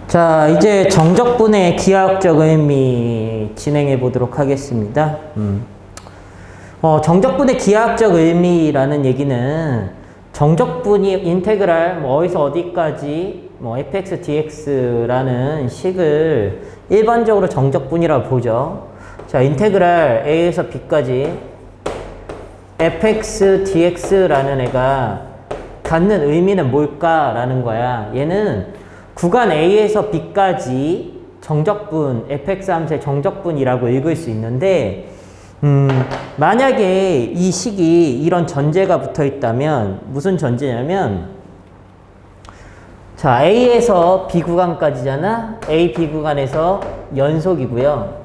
자, 이제 정적분의 기하학적 의미 진행해 보도록 하겠습니다. 정적분의 기하학적 의미라는 얘기는 정적분이 인테그랄 어디서 어디까지 fx dx라는 식을 일반적으로 정적분이라고 보죠. 자, 인테그랄 a에서 b까지 fx dx라는 애가 갖는 의미는 뭘까라는 거야. 얘는 구간 A에서 B까지 정적분, fx 함수의 정적분이라고 읽을 수 있는데, 만약에 이 식이 이런 전제가 붙어 있다면, 무슨 전제냐면, 자, A에서 B 구간까지잖아? A, B 구간에서 연속이고요.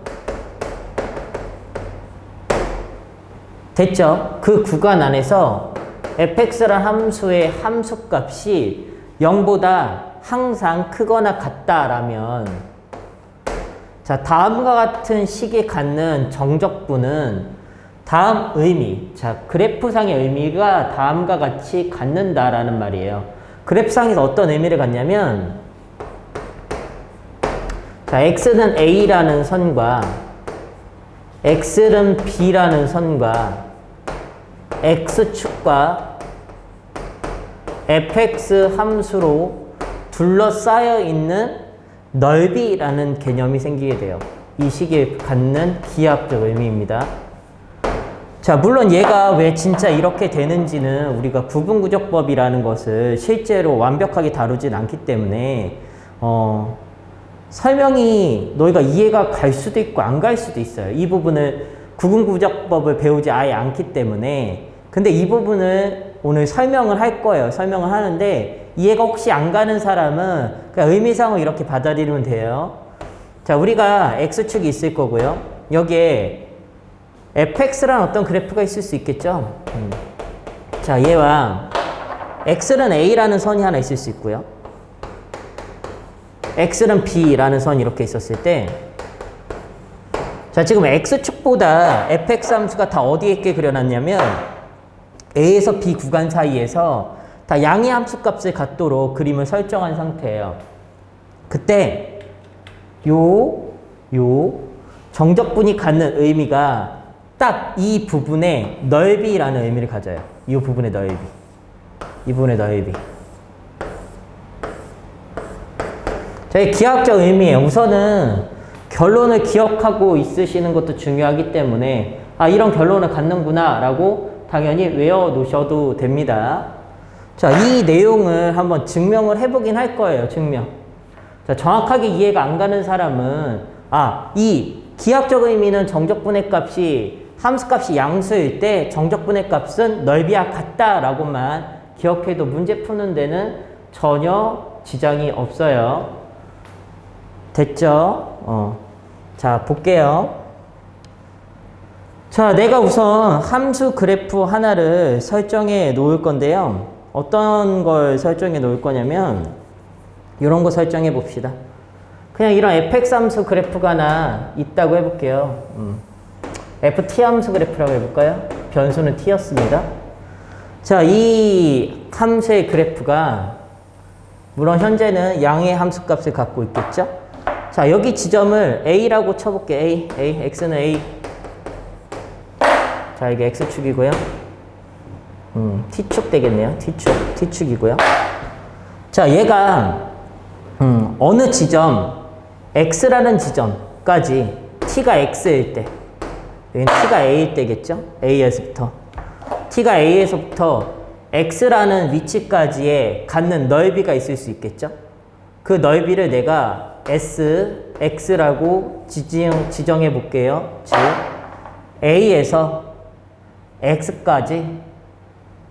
됐죠? 그 구간 안에서 fx란 함수의 함수값이 0보다 항상 크거나 같다라면, 자, 다음과 같은 식이 갖는 정적분은 다음 의미, 자, 그래프상의 의미가 다음과 같이 갖는다라는 말이에요. 그래프상에서 어떤 의미를 갖냐면, 자, x는 a라는 선과 x는 b라는 선과 x축과 fx 함수로 둘러싸여 있는 넓이라는 개념이 생기게 돼요. 이 식이 갖는 기하학적 의미입니다. 자, 물론 얘가 왜 진짜 이렇게 되는지는 우리가 구분구적법이라는 것을 실제로 완벽하게 다루진 않기 때문에 설명이 너희가 이해가 갈 수도 있고 안 갈 수도 있어요. 이 부분을 구분구적법을 배우지 아예 않기 때문에. 근데 이 부분을 오늘 설명을 할 거예요. 설명을 하는데 이해가 혹시 안 가는 사람은 그냥 의미상으로 이렇게 받아들이면 돼요. 자, 우리가 x축이 있을 거고요. 여기에 fx라는 어떤 그래프가 있을 수 있겠죠. 자, 얘와 x는 a라는 선이 하나 있을 수 있고요. x는 b라는 선이 이렇게 있었을 때, 자, 지금 x축보다 fx 함수가 다 어디에 있게 그려놨냐면 a에서 b 구간 사이에서 다 양의 함수값을 갖도록 그림을 설정한 상태예요. 그때 요 정적분이 갖는 의미가 딱 이 부분의 넓이라는 의미를 가져요. 이 부분의 넓이. 이 부분의 넓이. 저희 기하학적 의미예요. 우선은 결론을 기억하고 있으시는 것도 중요하기 때문에 이런 결론을 갖는구나 라고 당연히 외워놓으셔도 됩니다. 자, 이 내용을 한번 증명을 해보긴 할 거예요. 증명. 자, 정확하게 이해가 안 가는 사람은 이 기하학적 의미는 정적분의 값이 함수값이 양수일 때 정적분의 값은 넓이와 같다라고만 기억해도 문제 푸는 데는 전혀 지장이 없어요. 됐죠? 자, 볼게요. 자, 내가 우선 함수 그래프 하나를 설정해 놓을 건데요. 어떤 걸 설정해 놓을 거냐면 이런 거 설정해 봅시다. 그냥 이런 fx 함수 그래프가 하나 있다고 해볼게요. ft 함수 그래프라고 해볼까요? 변수는 t였습니다. 자, 이 함수의 그래프가 물론 현재는 양의 함수값을 갖고 있겠죠? 자, 여기 지점을 a라고 쳐볼게요. x는 a. 자, 이게 x축이고요. t축 되겠네요. t축이고요. 자, 얘가 어느 지점, x라는 지점까지 t가 x일 때, 여기는 t가 a일 때겠죠? a에서부터. t가 a에서부터 x라는 위치까지의 갖는 넓이가 있을 수 있겠죠? 그 넓이를 내가 x라고 지정해 볼게요. 즉, a에서 x까지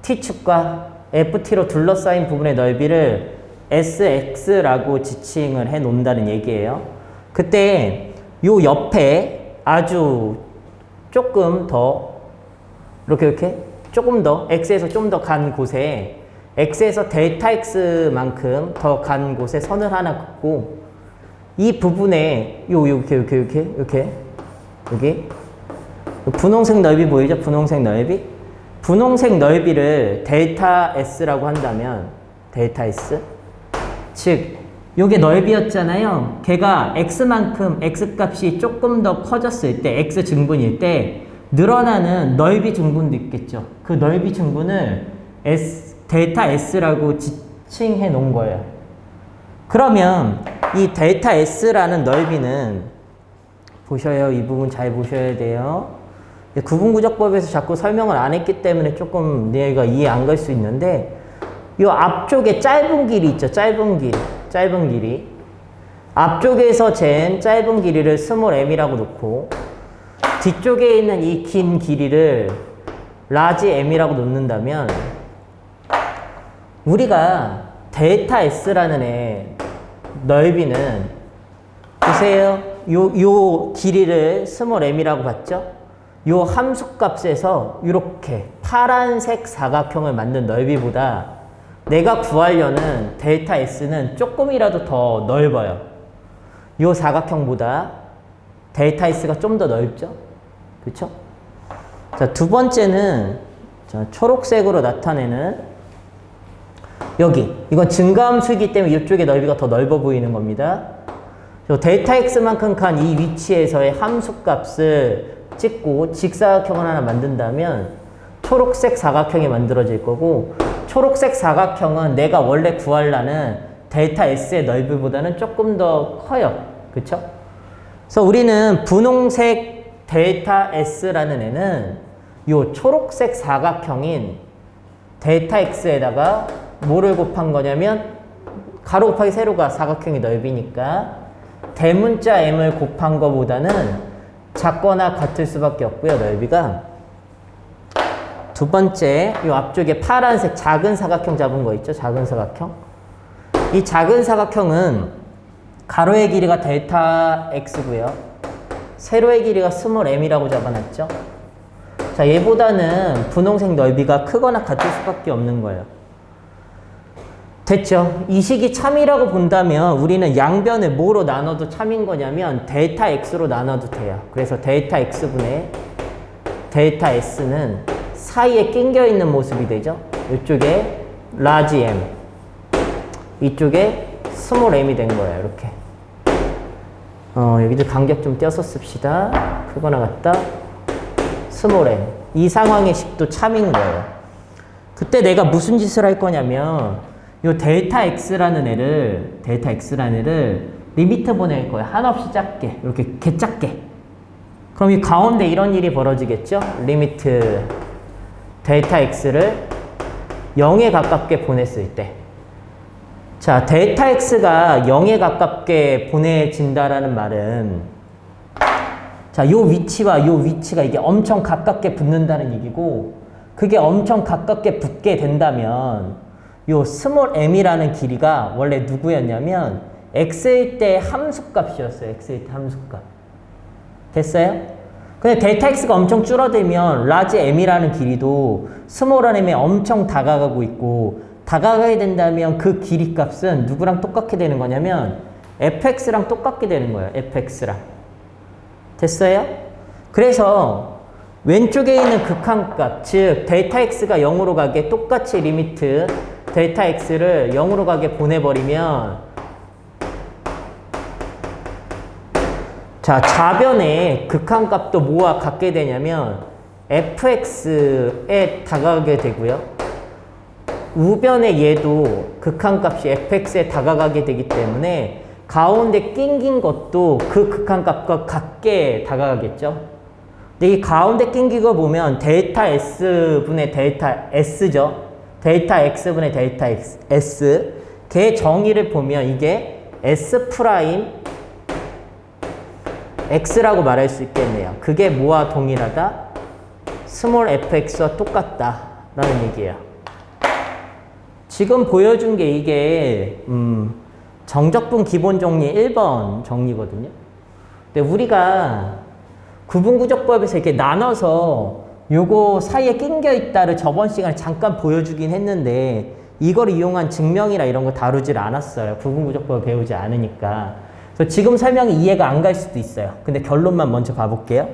t축과 ft로 둘러싸인 부분의 넓이를 sx라고 지칭을 해 놓는다는 얘기예요. 그때 요 옆에 아주 조금 더 이렇게 조금 더 x에서 좀 더 간 곳에 x에서 델타 x만큼 더 간 곳에 선을 하나 긋고 이 부분에 이렇게 여기 분홍색 넓이 보이죠? 분홍색 넓이? 분홍색 넓이를 델타 S라고 한다면 델타 S 즉 요게 넓이였잖아요. 걔가 x만큼 x값이 조금 더 커졌을 때, x 증분일 때 늘어나는 넓이 증분도 있겠죠. 그 넓이 증분을 델타 s라고 지칭해 놓은 거예요. 그러면 이 델타 s라는 넓이는 보셔요. 이 부분 잘 보셔야 돼요. 구분구조법에서 자꾸 설명을 안 했기 때문에 조금 얘가 이해 안 갈 수 있는데, 이 앞쪽에 짧은 길이 있죠. 짧은 길이. 앞쪽에서 잰 짧은 길이를 스몰 m이라고 놓고, 뒤쪽에 있는 이 긴 길이를 라지 m이라고 놓는다면, 우리가 델타 s라는 애 넓이는, 보세요. 요 길이를 스몰 m이라고 봤죠? 요 함수값에서 이렇게 파란색 사각형을 만든 넓이보다 내가 구하려는 델타 S는 조금이라도 더 넓어요. 요 사각형보다 델타 S가 좀 더 넓죠? 그쵸? 자, 두 번째는 초록색으로 나타내는 여기. 이건 증가함수이기 때문에 이쪽의 넓이가 더 넓어 보이는 겁니다. 델타 X만큼 간 이 위치에서의 함수값을 찍고 직사각형을 하나 만든다면 초록색 사각형이 만들어질 거고, 초록색 사각형은 내가 원래 구하려는 델타 S의 넓이보다는 조금 더 커요. 그쵸? 그래서 우리는 분홍색 델타 S라는 애는 요 초록색 사각형인 델타 X에다가 뭐를 곱한 거냐면, 가로 곱하기 세로가 사각형의 넓이니까 대문자 m을 곱한 거보다는 작거나 같을 수밖에 없고요. 넓이가. 두 번째, 이 앞쪽에 파란색 작은 사각형 잡은 거 있죠? 작은 사각형. 이 작은 사각형은 가로의 길이가 델타 x고요. 세로의 길이가 스몰 m이라고 잡아놨죠? 자, 얘보다는 분홍색 넓이가 크거나 같을 수밖에 없는 거예요. 됐죠? 이 식이 참이라고 본다면 우리는 양변을 뭐로 나눠도 참인 거냐면 델타 x로 나눠도 돼요. 그래서 델타 x분의 델타 s는 사이에 낑겨 있는 모습이 되죠. 이쪽에 라지 m, 이쪽에 스몰 m이 된 거예요. 이렇게. 여기도 간격 좀 떼어서 씁시다. 크거나 같다. 스몰 m. 이 상황의 식도 참인 거예요. 그때 내가 무슨 짓을 할 거냐면 요 델타 x라는 애를 리미트 보낼 거예요. 한없이 작게, 이렇게 개작게. 그럼 이 가운데 이런 일이 벌어지겠죠? 리미트 델타 x를 0에 가깝게 보냈을 때. 자, 델타 x가 0에 가깝게 보내진다라는 말은, 자, 요 위치와 요 위치가 이게 엄청 가깝게 붙는다는 얘기고, 그게 엄청 가깝게 붙게 된다면 요 스몰 m이라는 길이가 원래 누구였냐면 x일 때 함수값이었어요. x일 때 함수값. 됐어요? 근데 델타 x가 엄청 줄어들면 라지 m이라는 길이도 스몰 m에 엄청 다가가고 있고, 다가가게 된다면 그 길이 값은 누구랑 똑같게 되는 거냐면 fx랑 똑같게 되는 거예요. fx랑. 됐어요? 그래서 왼쪽에 있는 극한값, 즉 델타 x가 0으로 가게 똑같이 리미트 델타 x를 0으로 가게 보내버리면, 자, 좌변에 극한값도 뭐와 같게 되냐면 fx에 다가가게 되고요. 우변의 얘도 극한값이 fx에 다가가게 되기 때문에 가운데 낑긴 것도 그 극한값과 같게 다가가겠죠. 근데 이 가운데 낑긴 거 보면 델타 s분의 델타 s죠. 델타 x분의 델타 s. 걔 정의를 보면 이게 s 프라임 x라고 말할 수 있겠네요. 그게 뭐와 동일하다? 스몰 fx와 똑같다라는 얘기예요. 지금 보여준 게 이게 정적분 기본 정리 1번 정리거든요. 근데 우리가 구분구조법에서 이렇게 나눠서 요거 사이에 낑겨 있다를 저번 시간에 잠깐 보여주긴 했는데, 이걸 이용한 증명이나 이런 거 다루질 않았어요. 구분구조법을 배우지 않으니까. 그래서 지금 설명이 이해가 안 갈 수도 있어요. 근데 결론만 먼저 봐볼게요.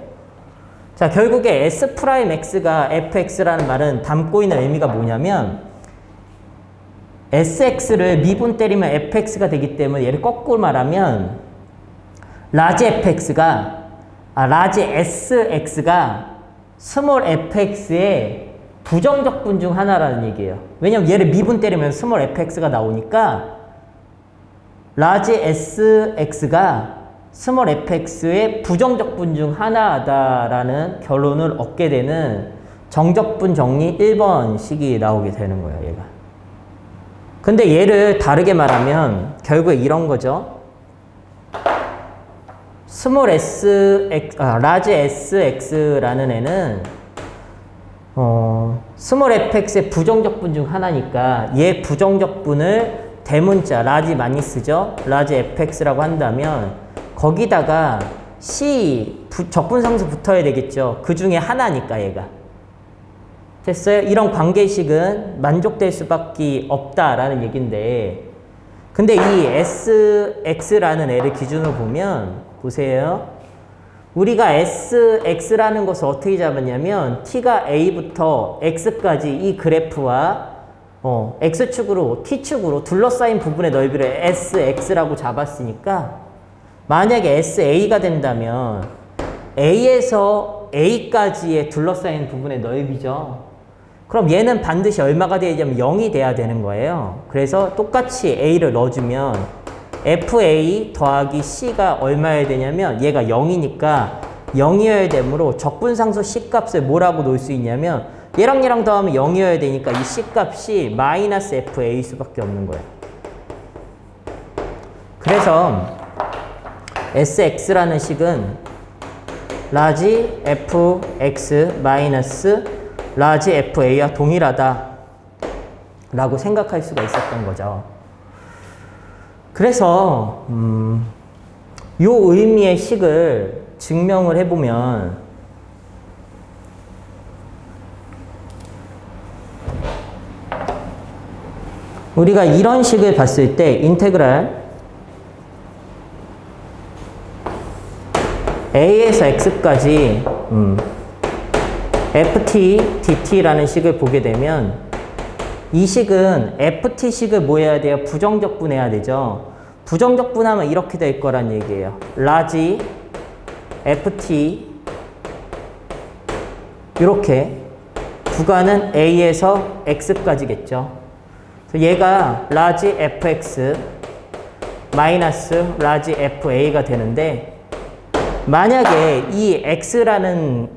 자, 결국에 S'(X가 fx라는 말은 담고 있는 의미가 뭐냐면, sx를 미분 때리면 fx가 되기 때문에 얘를 거꾸로 말하면 라지 sx가 스몰 fx의 부정적분 중 하나라는 얘기예요. 왜냐면 얘를 미분 때리면 스몰 fx가 나오니까 라지 sx가 스몰 fx의 부정적분 중 하나다라는 결론을 얻게 되는 정적분 정리 1번식이 나오게 되는 거예요, 얘가. 근데 얘를 다르게 말하면 결국에 이런 거죠. 라지 sx라는 애는 스몰 fx의 부정적분 중 하나니까 얘 부정적분을 대문자 라지 많이 쓰죠. 라지 fx라고 한다면 거기다가 적분상수 붙어야 되겠죠. 그 중에 하나니까 얘가. 됐어요? 이런 관계식은 만족될 수밖에 없다라는 얘긴데, 근데 이 sx라는 애를 기준으로 보면 보세요. 우리가 sx라는 것을 어떻게 잡았냐면 t가 a부터 x까지 이 그래프와 x축으로 t축으로 둘러싸인 부분의 넓이를 sx라고 잡았으니까 만약에 sa가 된다면 a에서 a까지의 둘러싸인 부분의 넓이죠. 그럼 얘는 반드시 얼마가 되냐면 0이 돼야 되는 거예요. 그래서 똑같이 a를 넣어주면 fa 더하기 c가 얼마여야 되냐면 얘가 0이니까 0이어야 되므로 적분상수 c 값을 뭐라고 놓을 수 있냐면 얘랑 더하면 0이어야 되니까 이 c 값이 마이너스 fa 수밖에 없는 거예요. 그래서 sx라는 식은 라지 fx 마이너스 라지 fa와 동일하다 라고 생각할 수가 있었던 거죠. 그래서 요 의미의 식을 증명을 해보면 우리가 이런 식을 봤을 때 인테그랄 a에서 x까지 ft dt라는 식을 보게 되면 이 식은 ft식을 뭐 해야 돼요? 부정적분해야 되죠. 부정적분하면 이렇게 될 거란 얘기예요. 라지 ft 이렇게 구간은 a에서 x까지겠죠. 그래서 얘가 라지 fx 마이너스 라지 fa가 되는데, 만약에 이 x라는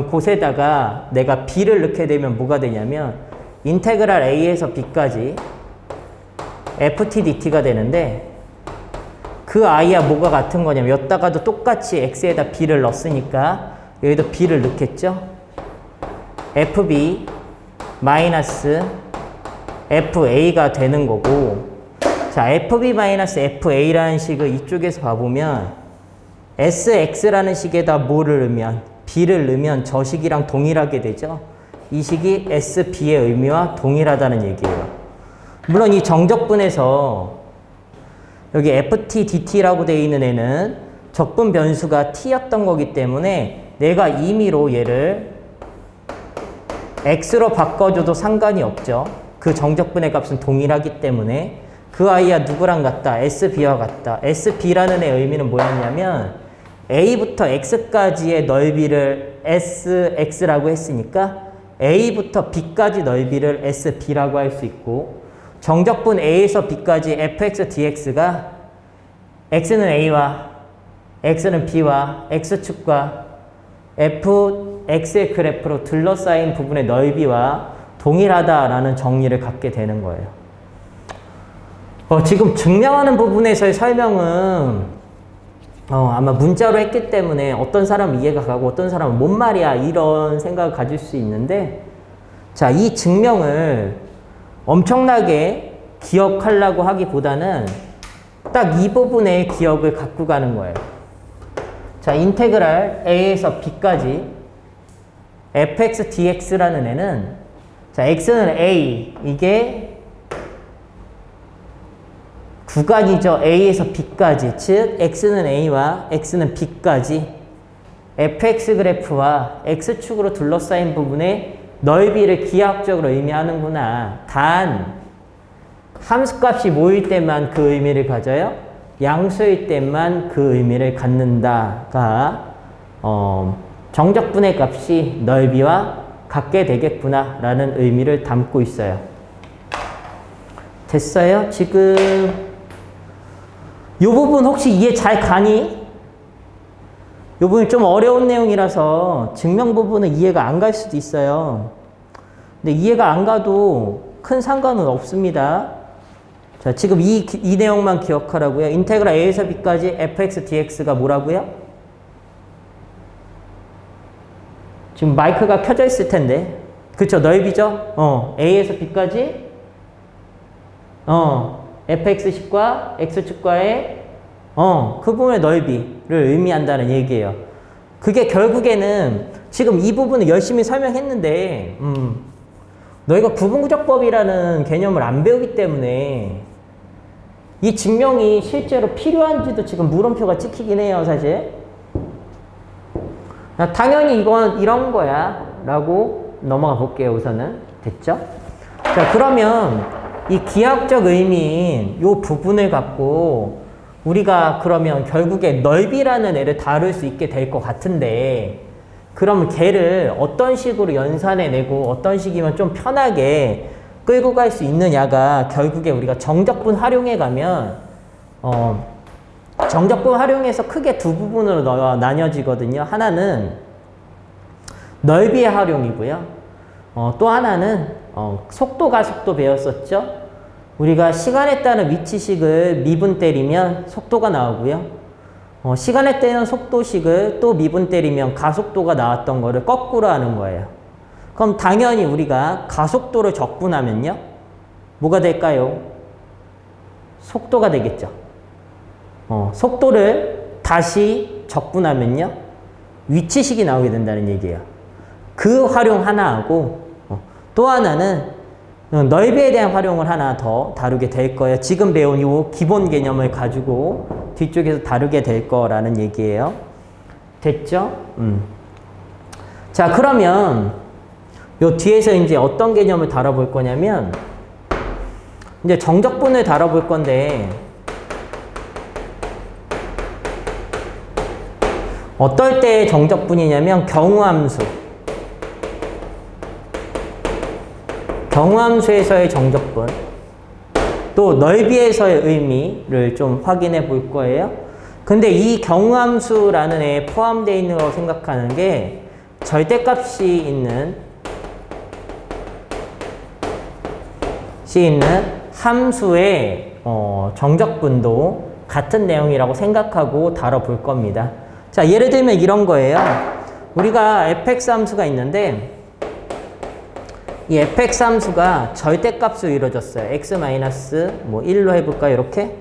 곳에다가 내가 b를 넣게 되면 뭐가 되냐면 인테그랄 a에서 b까지 ft dt가 되는데, 그 i와 뭐가 같은 거냐면 여기다가도 똑같이 x에다 b를 넣었으니까 여기도 b를 넣겠죠. fb 마이너스 fa가 되는 거고, 자 fb 마이너스 fa라는 식을 이쪽에서 봐보면 sx라는 식에다 뭐를 넣으면 b를 넣으면 저 식이랑 동일하게 되죠. 이 식이 sb의 의미와 동일하다는 얘기예요. 물론 이 정적분에서 여기 ft dt라고 되어 있는 애는 적분 변수가 t였던 거기 때문에 내가 임의로 얘를 x로 바꿔줘도 상관이 없죠. 그 정적분의 값은 동일하기 때문에 그 i와 누구랑 같다? sb와 같다. sb라는 애의 의미는 뭐였냐면 a부터 x까지의 넓이를 sx라고 했으니까 a부터 b까지 넓이를 sb라고 할 수 있고, 정적분 a에서 b까지 fx dx가 x는 a와 x는 b와 x축과 fx의 그래프로 둘러싸인 부분의 넓이와 동일하다라는 정리를 갖게 되는 거예요. 지금 증명하는 부분에서의 설명은 아마 문자로 했기 때문에 어떤 사람은 이해가 가고 어떤 사람은 뭔 말이야 이런 생각을 가질 수 있는데, 자, 이 증명을 엄청나게 기억하려고 하기보다는 딱 이 부분의 기억을 갖고 가는 거예요. 자, 인테그랄 a에서 b까지 fx dx라는 애는, 자, x는 a, 이게 구간이죠. a에서 b까지, 즉 x는 a와 x는 b까지 fx 그래프와 x축으로 둘러싸인 부분의 넓이를 기하학적으로 의미하는구나. 단 함수값이 뭐일 때만 그 의미를 가져요? 양수일 때만 그 의미를 갖는다가 정적분의 값이 넓이와 같게 되겠구나 라는 의미를 담고 있어요. 됐어요? 지금 이 부분 혹시 이해 잘 가니? 이 부분이 좀 어려운 내용이라서 증명 부분은 이해가 안 갈 수도 있어요. 근데 이해가 안 가도 큰 상관은 없습니다. 자, 지금 이 내용만 기억하라고요. 인테그랄 a에서 b까지 fx dx가 뭐라고요? 지금 마이크가 켜져 있을 텐데. 그쵸? 넓이죠? a에서 b까지 fx축과 x축과의 그 부분의 넓이를 의미한다는 얘기예요. 그게 결국에는 지금 이 부분을 열심히 설명했는데 너희가 부분구조법이라는 개념을 안 배우기 때문에 이 증명이 실제로 필요한지도 지금 물음표가 찍히긴 해요, 사실. 당연히 이건 이런 거야 라고 넘어가 볼게요. 우선은. 됐죠? 자, 그러면 이 기하학적 의미인 이 부분을 갖고 우리가 그러면 결국에 넓이라는 애를 다룰 수 있게 될 것 같은데, 그럼 걔를 어떤 식으로 연산해내고 어떤 식이면 좀 편하게 끌고 갈 수 있느냐가 결국에 우리가 정적분 활용해 가면 정적분 활용해서 크게 두 부분으로 나뉘어지거든요. 하나는 넓이의 활용이고요. 또 하나는 속도 가속도 배웠었죠. 우리가 시간에 따른 위치식을 미분 때리면 속도가 나오고요. 시간에 따른 속도식을 또 미분 때리면 가속도가 나왔던 거를 거꾸로 하는 거예요. 그럼 당연히 우리가 가속도를 적분하면요. 뭐가 될까요? 속도가 되겠죠. 속도를 다시 적분하면요. 위치식이 나오게 된다는 얘기예요. 그 활용 하나 하고 또 하나는 넓이에 대한 활용을 하나 더 다루게 될 거예요. 지금 배운 이 기본 개념을 가지고 뒤쪽에서 다루게 될 거라는 얘기예요. 됐죠? 자, 그러면 요 뒤에서 이제 어떤 개념을 다뤄볼 거냐면 이제 정적분을 다뤄볼 건데 어떨 때 정적분이냐면 경우함수에서의 정적분, 또 넓이에서의 의미를 좀 확인해 볼 거예요. 근데 이 경우함수라는 애에 포함되어 있는 거라고 생각하는 게 절대값이 있는 함수의 정적분도 같은 내용이라고 생각하고 다뤄볼 겁니다. 자, 예를 들면 이런 거예요. 우리가 fx 함수가 있는데 이 fx 함수가 절대값으로 이루어졌어요. x-1로 해볼까요? 이렇게.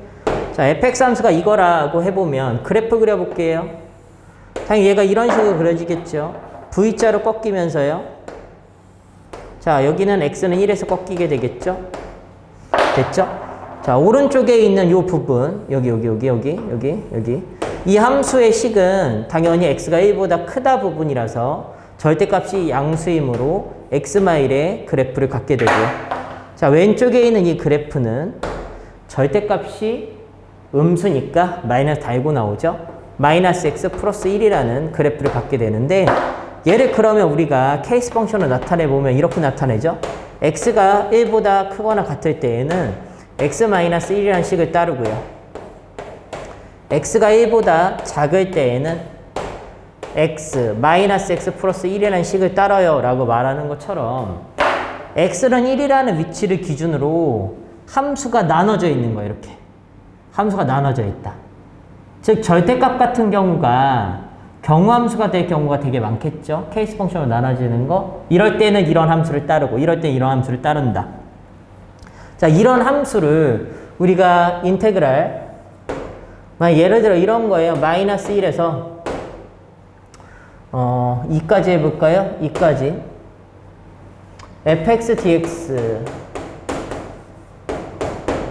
자, fx 함수가 이거라고 해보면 그래프 그려볼게요. 당연히 얘가 이런 식으로 그려지겠죠. V자로 꺾이면서요. 자, 여기는 x는 1에서 꺾이게 되겠죠. 됐죠? 자, 오른쪽에 있는 이 부분, 여기. 이 함수의 식은 당연히 x가 1보다 크다 부분이라서 절대값이 양수이므로 x마일의 그래프를 갖게 되고요. 자, 왼쪽에 있는 이 그래프는 절대값이 음수니까 마이너스 달고 나오죠. 마이너스 x 플러스 1이라는 그래프를 갖게 되는데, 얘를 그러면 우리가 케이스 펑션을 나타내보면 이렇게 나타내죠. x가 1보다 크거나 같을 때에는 x-1이라는 식을 따르고요. x가 1보다 작을 때에는 x 플러스 1이라는 식을 따라요 라고 말하는 것처럼 x는 1이라는 위치를 기준으로 함수가 나눠져 있는 거예요. 이렇게 함수가 나눠져 있다. 즉 절대값 같은 경우가 경우함수가 될 경우가 되게 많겠죠. 케이스 펑션으로 나눠지는 거. 이럴 때는 이런 함수를 따르고 이럴 때는 이런 함수를 따른다. 자, 이런 함수를 우리가 인테그랄 예를 들어 이런 거예요. 마이너스 1에서 2까지 해볼까요? 2까지 fx dx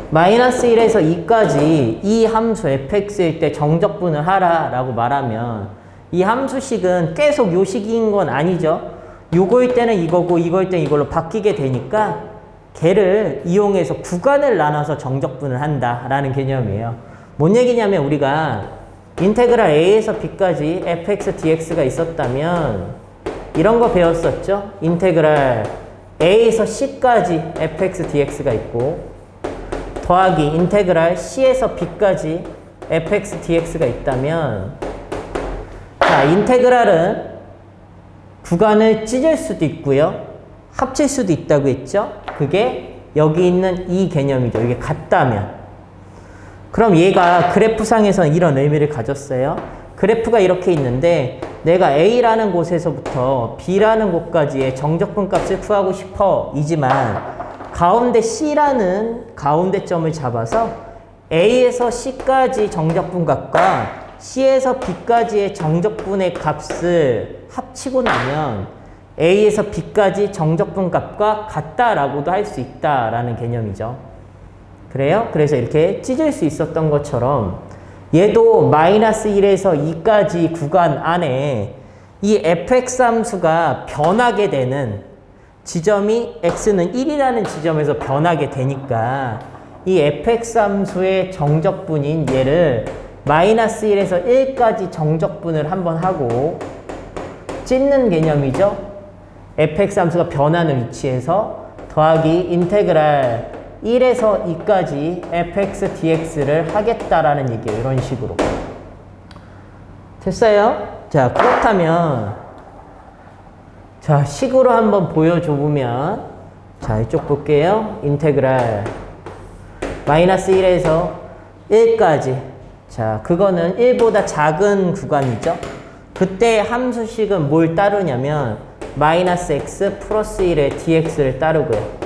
마이너스 1에서 2까지 이 함수 fx일 때 정적분을 하라 라고 말하면 이 함수식은 계속 요 식인 건 아니죠. 요거일 때는 이거고 이거일 때는 이걸로 바뀌게 되니까 걔를 이용해서 구간을 나눠서 정적분을 한다라는 개념이에요. 뭔 얘기냐면 우리가 인테그랄 a에서 b까지 fx dx가 있었다면 이런 거 배웠었죠? 인테그랄 a에서 c까지 fx dx가 있고 더하기 인테그랄 c에서 b까지 fx dx가 있다면 자, 인테그랄은 구간을 찢을 수도 있고요. 합칠 수도 있다고 했죠? 그게 여기 있는 이 개념이죠. 이게 같다면. 그럼 얘가 그래프상에서는 이런 의미를 가졌어요. 그래프가 이렇게 있는데 내가 A라는 곳에서부터 B라는 곳까지의 정적분 값을 구하고 싶어 이지만 가운데 C라는 가운데점을 잡아서 A에서 C까지 정적분 값과 C에서 B까지의 정적분의 값을 합치고 나면 A에서 B까지 정적분 값과 같다라고도 할 수 있다라는 개념이죠. 그래요? 그래서 이렇게 찢을 수 있었던 것처럼 얘도 마이너스 1에서 2까지 구간 안에 이 fx 함수가 변하게 되는 지점이 x는 1이라는 지점에서 변하게 되니까 이 fx 함수의 정적분인 얘를 마이너스 1에서 1까지 정적분을 한번 하고 찢는 개념이죠. fx 함수가 변하는 위치에서 더하기 인테그랄 1에서 2까지 fx dx를 하겠다라는 얘기예요. 이런 식으로. 됐어요? 자, 그렇다면 자, 식으로 한번 보여줘 보면 자, 이쪽 볼게요. 인테그랄 마이너스 1에서 1까지 자, 그거는 1보다 작은 구간이죠. 그때 함수식은 뭘 따르냐면 마이너스 x 플러스 1의 dx를 따르고요.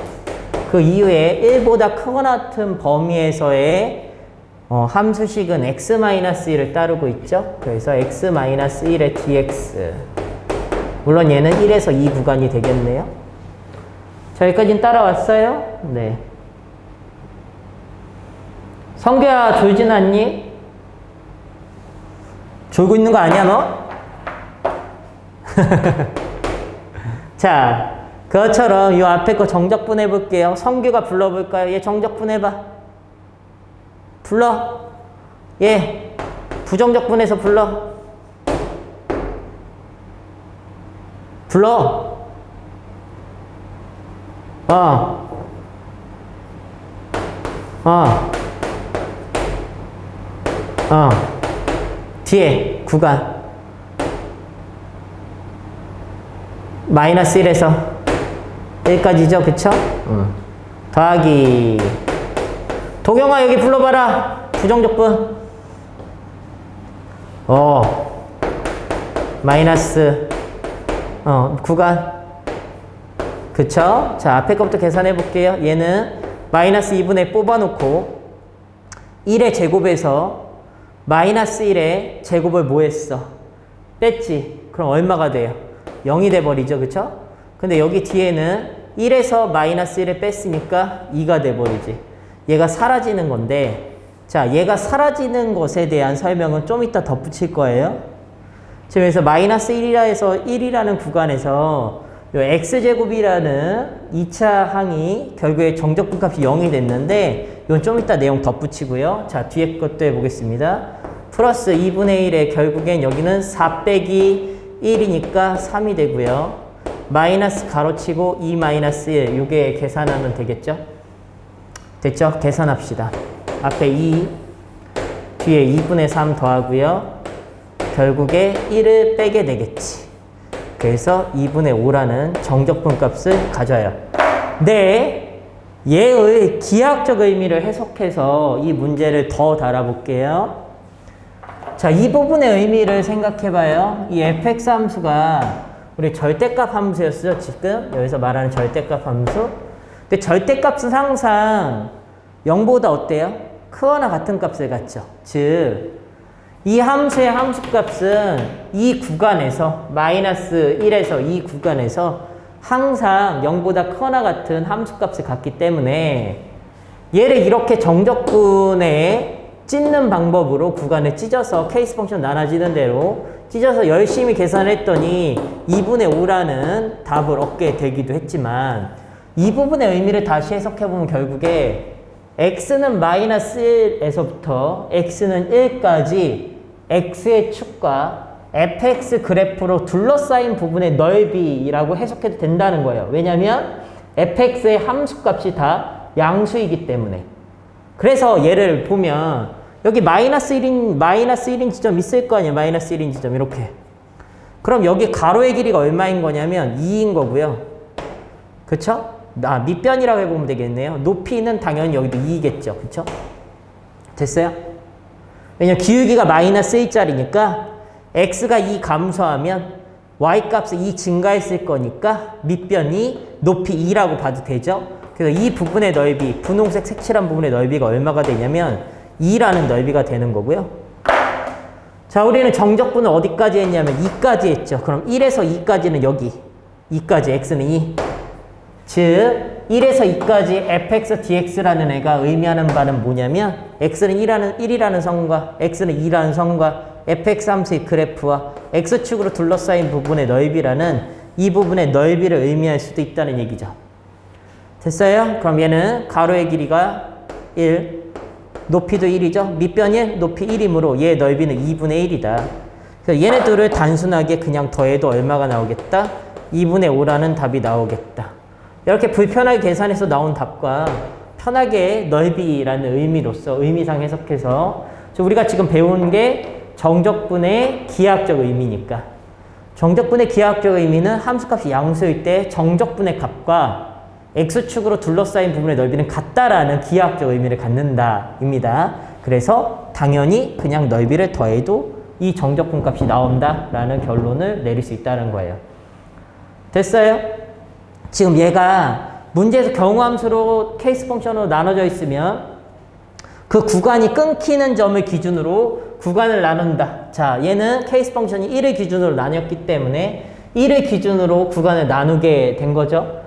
그 이후에 1보다 크거나 같은 범위에서의 함수식은 x-1을 따르고 있죠. 그래서 x-1의 dx. 물론 얘는 1에서 2 구간이 되겠네요. 자, 여기까지는 따라왔어요? 네. 성규야, 졸진 않니? 졸고 있는 거 아니야, 너? 자, 그것처럼 이 앞에 거 정적분 해볼게요. 성규가 불러볼까요? 얘 정적분 해봐. 불러. 얘 부정적분해서 불러. 불러. 뒤에 구간. 마이너스 1에서 1까지죠, 그쵸? 더하기 도경아 여기 불러봐라. 부정적분 마이너스 구간 그쵸? 자, 앞에 것부터 계산해 볼게요. 얘는 마이너스 2분의 뽑아놓고 1의 제곱에서 마이너스 1의 제곱을 뭐 했어? 뺐지. 그럼 얼마가 돼요? 0이 돼버리죠, 그쵸? 근데 여기 뒤에는 1에서 마이너스 1을 뺐으니까 2가 돼버리지. 얘가 사라지는 건데, 자, 얘가 사라지는 것에 대한 설명은 좀 이따 덧붙일 거예요. 지금 그래서 마이너스 1이라서 1이라는 구간에서 요 x제곱이라는 2차 항이 결국에 정적분 값이 0이 됐는데, 이건 좀 이따 내용 덧붙이고요. 자, 뒤에 것도 해보겠습니다. 플러스 2분의 1에 결국엔 여기는 4 빼기 1이니까 3이 되고요. 마이너스 가로치고 2 마이너스 1 요게 계산하면 되겠죠? 됐죠? 계산합시다. 앞에 2 뒤에 2분의 3 더하고요. 결국에 1을 빼게 되겠지. 그래서 2분의 5라는 정적분 값을 가져요. 네, 얘의 기하학적 의미를 해석해서 이 문제를 더 달아볼게요. 자, 이 부분의 의미를 생각해봐요. 이 fx 함수가 우리 절대값 함수였어요, 지금. 여기서 말하는 절대값 함수. 근데 절대값은 항상 0보다 어때요? 크거나 같은 값을 갖죠. 즉, 이 함수의 함수값은 이 구간에서 마이너스 1에서 이 구간에서 항상 0보다 크거나 같은 함수값을 갖기 때문에 얘를 이렇게 정적분에 찢는 방법으로 구간을 찢어서 케이스 펑션 나눠지는 대로 찢어서 열심히 계산했더니 2분의 5라는 답을 얻게 되기도 했지만 이 부분의 의미를 다시 해석해보면 결국에 x는 마이너스 1에서부터 x는 1까지 x의 축과 fx 그래프로 둘러싸인 부분의 넓이라고 해석해도 된다는 거예요. 왜냐하면 fx의 함수값이 다 양수이기 때문에. 그래서 얘를 보면 여기 마이너스 1인 지점 있을 거 아니에요. 마이너스 1인 지점 이렇게. 그럼 여기 가로의 길이가 얼마인 거냐면 2인 거고요. 그쵸? 밑변이라고 해보면 되겠네요. 높이는 당연히 여기도 2겠죠. 그쵸? 됐어요? 왜냐면 기울기가 마이너스 1짜리니까 x가 2 감소하면 y값이 2 증가했을 거니까 밑변이 높이 2라고 봐도 되죠. 그래서 이 부분의 넓이, 분홍색 색칠한 부분의 넓이가 얼마가 되냐면 2라는 넓이가 되는 거고요. 자, 우리는 정적분을 어디까지 했냐면 2까지 했죠. 그럼 1에서 2까지는 여기. 2까지, x는 2. 즉 1에서 2까지 fx dx라는 애가 의미하는 바는 뭐냐면 x는 1이라는 선과 x는 2라는 선과 fx 함수의 그래프와 x축으로 둘러싸인 부분의 넓이라는 이 부분의 넓이를 의미할 수도 있다는 얘기죠. 됐어요? 그럼 얘는 가로의 길이가 1, 높이도 1이죠. 밑변 1, 높이 1이므로 얘의 넓이는 2분의 1이다. 그래서 얘네들을 단순하게 그냥 더해도 얼마가 나오겠다? 2분의 5라는 답이 나오겠다. 이렇게 불편하게 계산해서 나온 답과 편하게 넓이라는 의미로서 의미상 해석해서 우리가 지금 배운 게 정적분의 기하학적 의미니까 정적분의 기하학적 의미는 함수값이 양수일 때 정적분의 값과 x축으로 둘러싸인 부분의 넓이는 같다라는 기하학적 의미를 갖는다입니다. 그래서 당연히 그냥 넓이를 더해도 이 정적분 값이 나온다라는 결론을 내릴 수 있다는 거예요. 됐어요? 지금 얘가 문제에서 경우함수로 케이스 펑션으로 나눠져 있으면 그 구간이 끊기는 점을 기준으로 구간을 나눈다. 자, 얘는 케이스 펑션이 1을 기준으로 나뉘었기 때문에 1을 기준으로 구간을 나누게 된 거죠.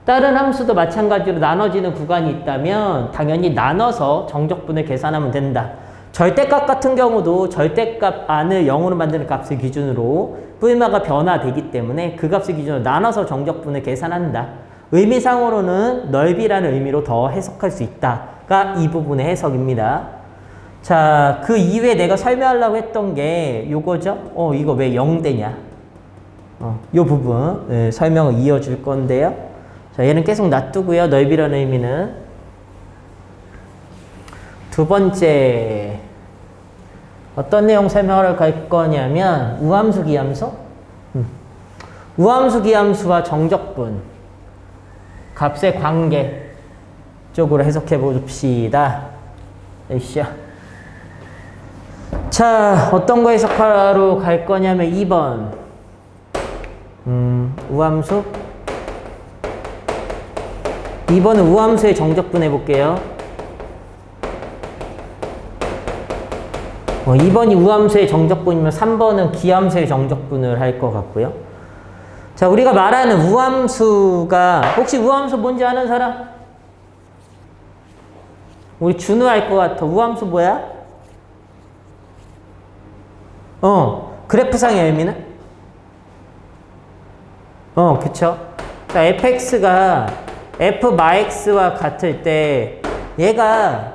다른 함수도 마찬가지로 나눠지는 구간이 있다면 당연히 나눠서 정적분을 계산하면 된다. 절대값 같은 경우도 절대값 안을 0으로 만드는 값을 기준으로 뿌리마가 변화되기 때문에 그 값을 기준으로 나눠서 정적분을 계산한다. 의미상으로는 넓이라는 의미로 더 해석할 수 있다가 이 부분의 해석입니다. 자, 그 이후에 내가 설명하려고 했던 게 요거죠. 이거 왜 0되냐. 요 부분 설명을 이어줄 건데요. 자, 얘는 계속 놔두고요. 넓이라는 의미는. 두 번째, 어떤 내용 설명을 갈 거냐면 우함수, 기함수? 우함수, 기함수와 정적분, 값의 관계 쪽으로 해석해 봅시다. 으쌰. 자, 어떤 거 해석하러 갈 거냐면 2번 우함수. 2번은 우함수의 정적분 해볼게요. 2번이 우함수의 정적분이면 3번은 기함수의 정적분을 할 것 같고요. 자, 우리가 말하는 우함수가 혹시 우함수 뭔지 아는 사람? 우리 준우 알 것 같아. 우함수 뭐야? 그래프상의 의미는? 그쵸. 자, fx가 f-x와 같을 때 얘가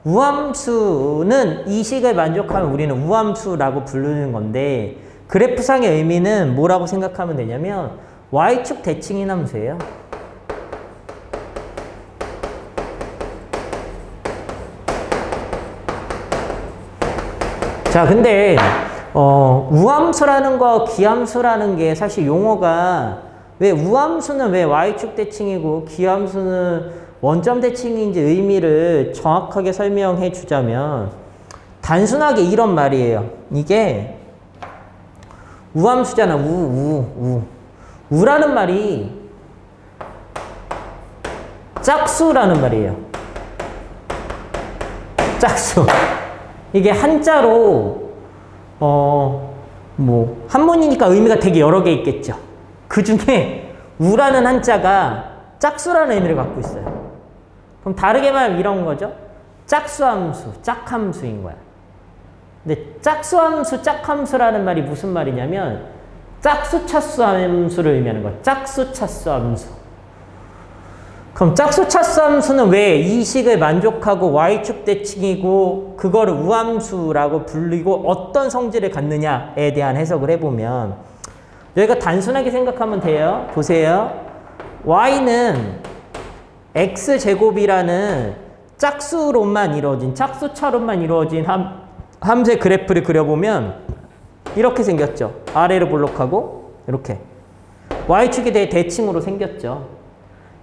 우함수는 이 식을 만족하면 우리는 우함수라고 부르는 건데 그래프상의 의미는 뭐라고 생각하면 되냐면 y축 대칭인 함수예요. 자, 근데 우함수라는 거 기함수라는 게 사실 용어가 왜 우함수는 왜 y축 대칭이고 기함수는 원점 대칭인지 의미를 정확하게 설명해 주자면 단순하게 이런 말이에요. 이게 우함수잖아. 우라는 말이 짝수라는 말이에요. 짝수. 이게 한자로 한문이니까 의미가 되게 여러 개 있겠죠. 그 중에 우라는 한자가 짝수라는 의미를 갖고 있어요. 그럼 다르게 말하면 이런 거죠. 짝수함수, 짝함수인 거야. 근데 짝수함수, 짝함수라는 말이 무슨 말이냐면 짝수차수함수를 의미하는 거야. 짝수차수함수. 그럼 짝수 차수 함수는 왜 이 식을 만족하고 y축 대칭이고 그거를 우함수라고 불리고 어떤 성질을 갖느냐에 대한 해석을 해보면 여기가 단순하게 생각하면 돼요. 보세요. y는 x제곱이라는 짝수로만 이루어진 짝수차로만 이루어진 함수의 그래프를 그려보면 이렇게 생겼죠. 아래로 볼록하고 이렇게 y축에 대해 대칭으로 생겼죠.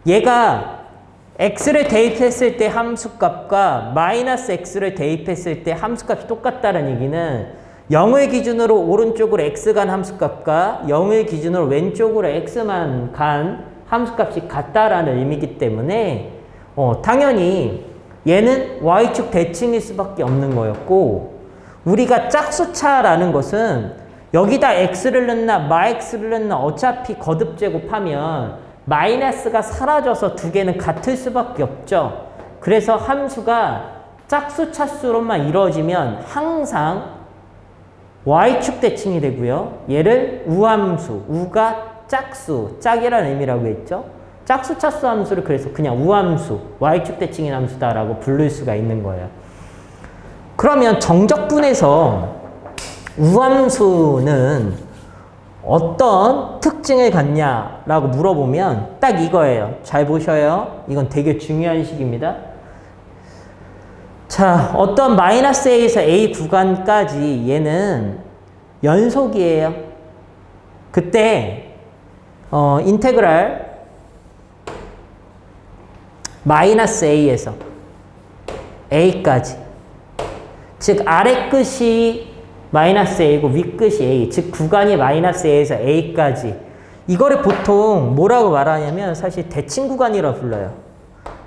얘가 x를 대입했을 때 함수값과 마이너스 x를 대입했을 때 함수값이 똑같다는 얘기는 0을 기준으로 오른쪽으로 x 간 함수값과 0을 기준으로 왼쪽으로 x만 간 함수값이 같다라는 의미이기 때문에 당연히 얘는 y축 대칭일 수밖에 없는 거였고 우리가 짝수차라는 것은 여기다 x를 넣나 마x를 넣나 어차피 거듭 제곱하면 마이너스가 사라져서 두 개는 같을 수밖에 없죠. 그래서 함수가 짝수 차수로만 이루어지면 항상 y축 대칭이 되고요. 얘를 우함수, 우가 짝수, 짝이라는 의미라고 했죠. 짝수 차수 함수를 그래서 그냥 우함수, y축 대칭인 함수다라고 부를 수가 있는 거예요. 그러면 정적분에서 우함수는 어떤 특징을 갖냐라고 물어보면 딱 이거예요. 잘 보셔요. 이건 되게 중요한 식입니다. 자, 어떤 마이너스 A에서 A 구간까지 얘는 연속이에요. 그때 인테그랄 마이너스 A에서 A까지 즉 아래 끝이 마이너스 A고 윗끝이 A, 즉 구간이 마이너스 A에서 A까지 이거를 보통 뭐라고 말하냐면 사실 대칭 구간이라고 불러요.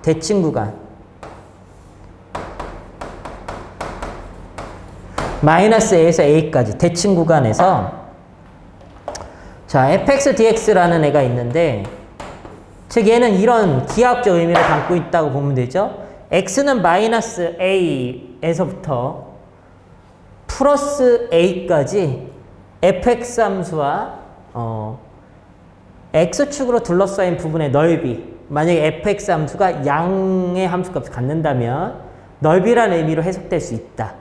대칭 구간. 마이너스 A에서 A까지 대칭 구간에서 자 fx dx라는 애가 있는데 즉 얘는 이런 기하학적 의미를 담고 있다고 보면 되죠. x는 마이너스 A에서부터 플러스 a까지 fx 함수와 x축으로 둘러싸인 부분의 넓이 만약에 fx 함수가 양의 함수값을 갖는다면 넓이라는 의미로 해석될 수 있다.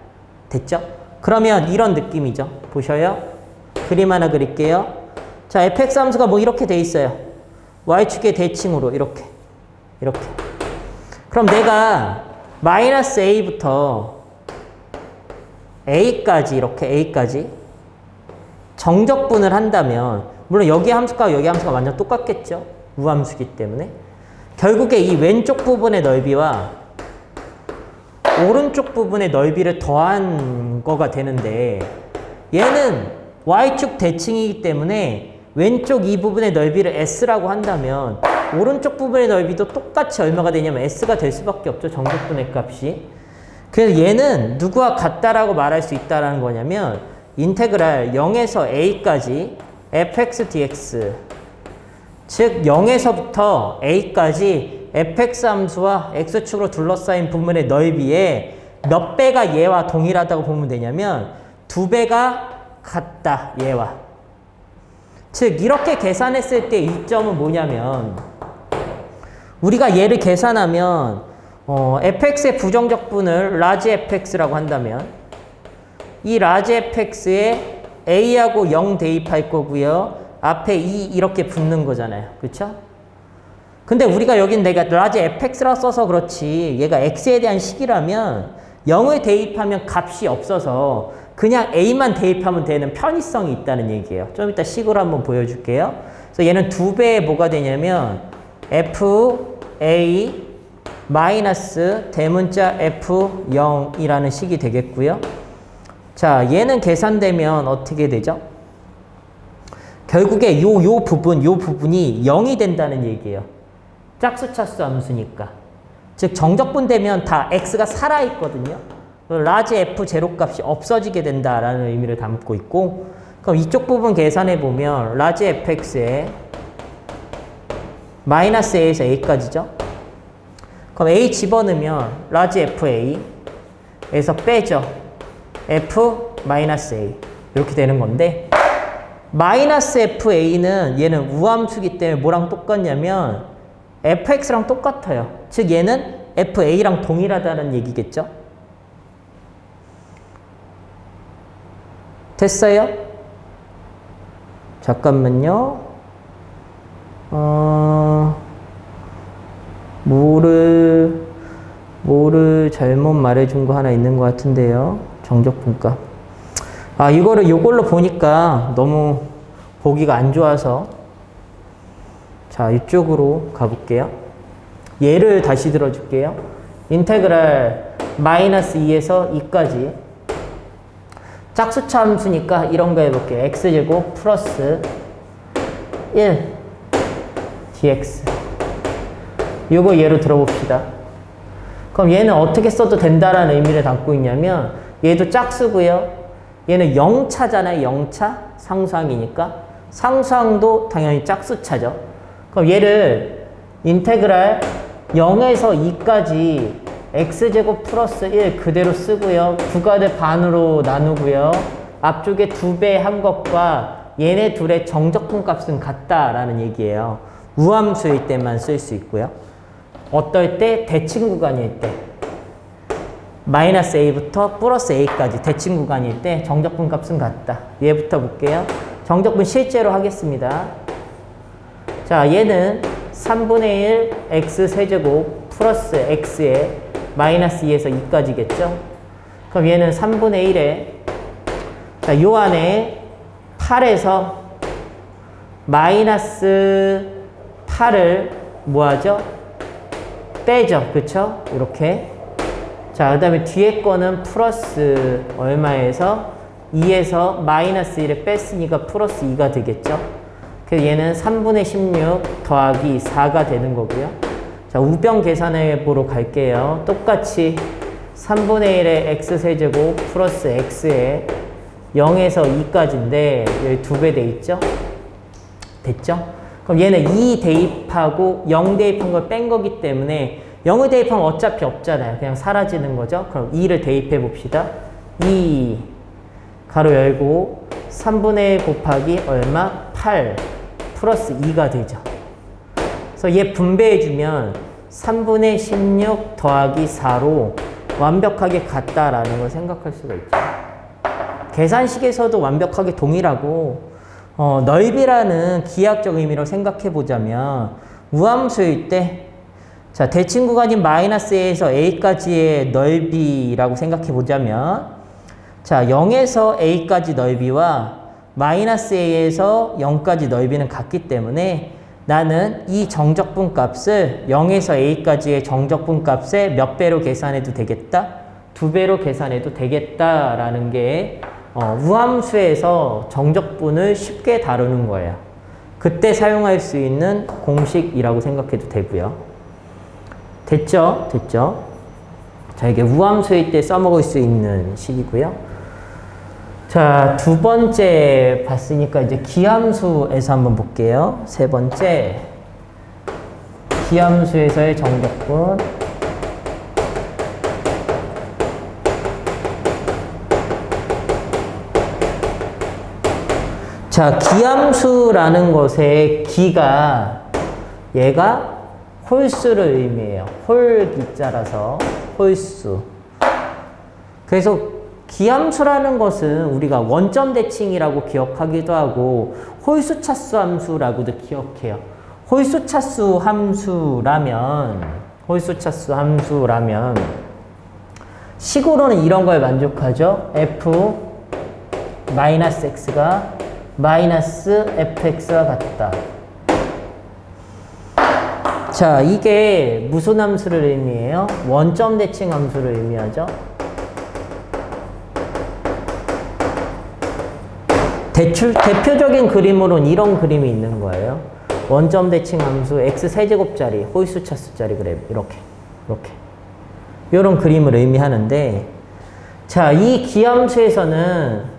됐죠? 그러면 이런 느낌이죠. 보셔요. 그림 하나 그릴게요. 자 fx 함수가 뭐 이렇게 돼 있어요. y축의 대칭으로 이렇게 그럼 내가 마이너스 a부터 a까지 이렇게 a까지 정적분을 한다면 물론 여기 함수가 여기 함수가 완전 똑같겠죠. 우함수기 때문에 결국에 이 왼쪽 부분의 넓이와 오른쪽 부분의 넓이를 더한 거가 되는데 얘는 y축 대칭이기 때문에 왼쪽 이 부분의 넓이를 s라고 한다면 오른쪽 부분의 넓이도 똑같이 얼마가 되냐면 s가 될 수밖에 없죠. 정적분의 값이. 그래서 얘는 누구와 같다라고 말할 수 있다는 거냐면 인테그랄 0에서 a까지 fx dx 즉 0에서부터 a까지 fx 함수와 x축으로 둘러싸인 부분의 넓이에 몇 배가 얘와 동일하다고 보면 되냐면 2배가 같다 얘와. 즉 이렇게 계산했을 때 이점은 뭐냐면 우리가 얘를 계산하면 fx의 부정적분을 라지 fx라고 한다면 이 라지 fx에 a하고 0 대입할 거고요. 앞에 2 이렇게 붙는 거잖아요. 그렇죠? 근데 우리가 여긴 내가 라지 fx라 써서 그렇지 얘가 x에 대한 식이라면 0을 대입하면 값이 없어서 그냥 a만 대입하면 되는 편의성이 있다는 얘기예요. 좀 이따 식으로 한번 보여줄게요. 그래서 얘는 2배에 뭐가 되냐면 fa 마이너스 대문자 f0이라는 식이 되겠고요. 자, 얘는 계산되면 어떻게 되죠? 결국에 요 부분이 0이 된다는 얘기예요. 짝수차수 함수니까. 즉 정적분 되면 다 x가 살아있거든요. 라지 f 제로 값이 없어지게 된다라는 의미를 담고 있고 그럼 이쪽 부분 계산해 보면 라지 fx에 마이너스 a에서 a까지죠. 그럼 a 집어넣으면 라지 fa에서 빼죠. f 마이너스 a 이렇게 되는 건데 마이너스 fa는 얘는 우함수기 때문에 뭐랑 똑같냐면 fx랑 똑같아요. 즉 얘는 fa랑 동일하다는 얘기겠죠. 됐어요? 잠깐만요. 뭐를 잘못 말해준 거 하나 있는 것 같은데요. 정적분값. 이걸로 보니까 너무 보기가 안 좋아서. 자, 이쪽으로 가볼게요. 예를 다시 들어줄게요. 인테그랄 마이너스 2에서 2까지. 짝수차 함수니까 이런 거 해볼게요. x제곱 플러스 1 dx. 이거 예로 들어봅시다. 그럼 얘는 어떻게 써도 된다라는 의미를 담고 있냐면 얘도 짝수고요. 얘는 0차잖아요. 0차 상수항이니까 상수항도 당연히 짝수차죠. 그럼 얘를 인테그랄 0에서 2까지 x제곱 플러스 1 그대로 쓰고요. 부가를 반으로 나누고요. 앞쪽에 2배 한 것과 얘네 둘의 정적분 값은 같다라는 얘기예요. 우함수일 때만 쓸 수 있고요. 어떨 때? 대칭 구간일 때. 마이너스 a부터 플러스 a까지 대칭 구간일 때 정적분 값은 같다. 얘부터 볼게요. 정적분 실제로 하겠습니다. 자, 얘는 3분의 1 x 세제곱 플러스 x에 마이너스 2에서 2까지겠죠? 그럼 얘는 3분의 1에 자, 요 안에 8에서 마이너스 8을 뭐하죠? 빼죠. 그쵸? 이렇게. 자, 그 다음에 뒤에 거는 플러스 얼마에서 2에서 마이너스 1을 뺐으니까 플러스 2가 되겠죠? 그래서 얘는 3분의 16 더하기 4가 되는 거고요. 자, 우변 계산해 보러 갈게요. 똑같이 3분의 1의 x세제곱 플러스 x에 0에서 2까지인데 여기 2배 돼 있죠? 됐죠? 그럼 얘는 2 대입하고 0 대입한 걸 뺀 거기 때문에 0을 대입하면 어차피 없잖아요. 그냥 사라지는 거죠. 그럼 2를 대입해 봅시다. 2 가로 열고 3분의 1 곱하기 얼마? 8 플러스 2가 되죠. 그래서 얘 분배해주면 3분의 16 더하기 4로 완벽하게 같다라는 걸 생각할 수가 있죠. 계산식에서도 완벽하게 동일하고 넓이라는 기하학적 의미로 생각해 보자면 우함수일 때 자, 대칭 구간인 마이너스 a에서 a까지의 넓이라고 생각해 보자면 자, 0에서 a까지 넓이와 마이너스 a에서 0까지 넓이는 같기 때문에 나는 이 정적분 값을 0에서 a까지의 정적분 값의 몇 배로 계산해도 되겠다? 2배로 계산해도 되겠다라는 게 우함수에서 정적분을 쉽게 다루는 거예요. 그때 사용할 수 있는 공식이라고 생각해도 되고요. 됐죠? 됐죠? 자, 이게 우함수일 때 써먹을 수 있는 식이고요. 자, 두 번째 봤으니까 이제 기함수에서 한번 볼게요. 세 번째, 기함수에서의 정적분. 자, 기함수라는 것의 기가 얘가 홀수를 의미해요. 홀기자라서 홀수. 그래서 기함수라는 것은 우리가 원점 대칭이라고 기억하기도 하고 홀수차수 함수라고도 기억해요. 홀수차수 함수라면 식으로는 이런 걸 만족하죠. f 마이너스 x가 마이너스 fx와 같다. 자, 이게 무슨 함수를 의미해요? 원점 대칭 함수를 의미하죠. 대표적인 그림으로는 이런 그림이 있는 거예요. 원점 대칭 함수 x 세제곱짜리 홀수차수짜리 그래프 이렇게 이런 그림을 의미하는데 자, 이 기함수에서는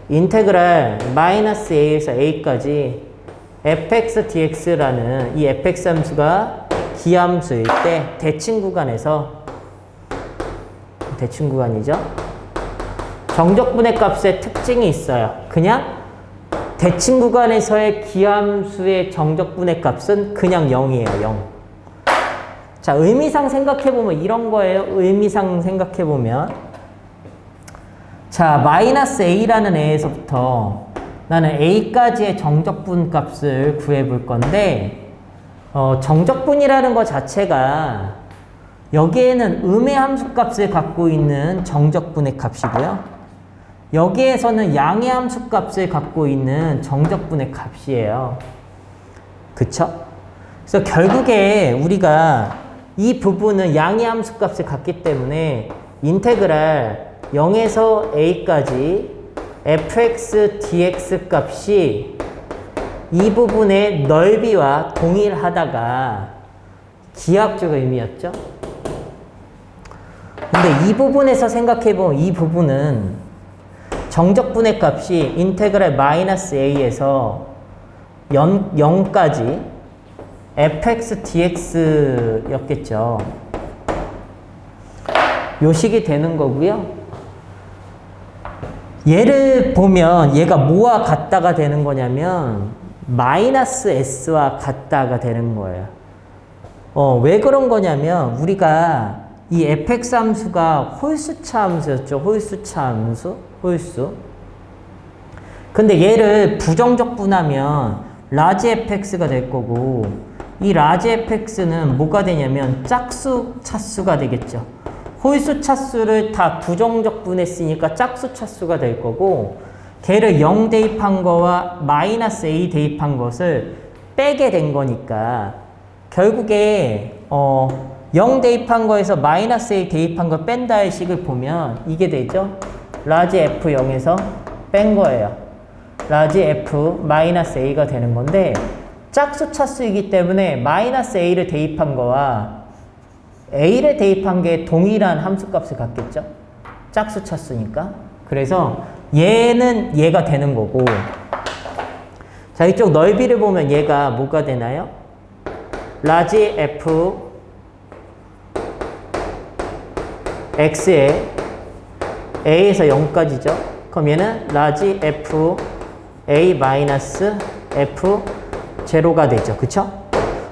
인테그랄 마이너스 a에서 a까지 fx dx라는 이 fx 함수가 기함수일 때 대칭 구간이죠. 정적분의 값에 특징이 있어요. 그냥 대칭 구간에서의 기함수의 정적분의 값은 그냥 0이에요. 0. 자, 의미상 생각해보면 이런 거예요. 의미상 생각해보면. 자, 마이너스 a라는 애에서부터 나는 a까지의 정적분 값을 구해볼 건데, 정적분이라는 것 자체가 여기에는 음의 함수값을 갖고 있는 정적분의 값이고요. 여기에서는 양의 함수값을 갖고 있는 정적분의 값이에요. 그쵸? 그래서 결국에 우리가 이 부분은 양의 함수값을 갖기 때문에 인테그랄 0에서 a까지 fx dx 값이 이 부분의 넓이와 동일하다가 기하학적 의미였죠. 근데 이 부분에서 생각해보면 이 부분은 정적분의 값이 인테그랄 마이너스 a에서 0까지 fx dx 였겠죠. 요 식이 되는 거고요. 얘를 보면 얘가 뭐와 같다가 되는 거냐면 마이너스 s와 같다가 되는 거예요. 왜 그런 거냐면 우리가 이 fx 함수가 홀수차 함수였죠. 홀수차 함수. 홀수. 근데 얘를 부정적분하면 라지 fx가 될 거고 이 라지 fx는 뭐가 되냐면 짝수 차수가 되겠죠. 홀수 차수를 다 부정적분했으니까 짝수 차수가 될 거고 걔를 0 대입한 거와 마이너스 a 대입한 것을 빼게 된 거니까 결국에 0 대입한 거에서 마이너스 a 대입한 거 뺀다의 식을 보면 이게 되죠. 라지 f0에서 뺀 거예요. 라지 f 마이너스 a가 되는 건데 짝수 차수이기 때문에 마이너스 a를 대입한 거와 a를 대입한 게 동일한 함수값을 갖겠죠. 짝수 차수니까. 그래서 얘는 얘가 되는 거고 자 이쪽 넓이를 보면 얘가 뭐가 되나요? 라지 f x에 a에서 0까지죠. 그럼 얘는 라지 f a 마이너스 f 제로가 되죠. 그쵸?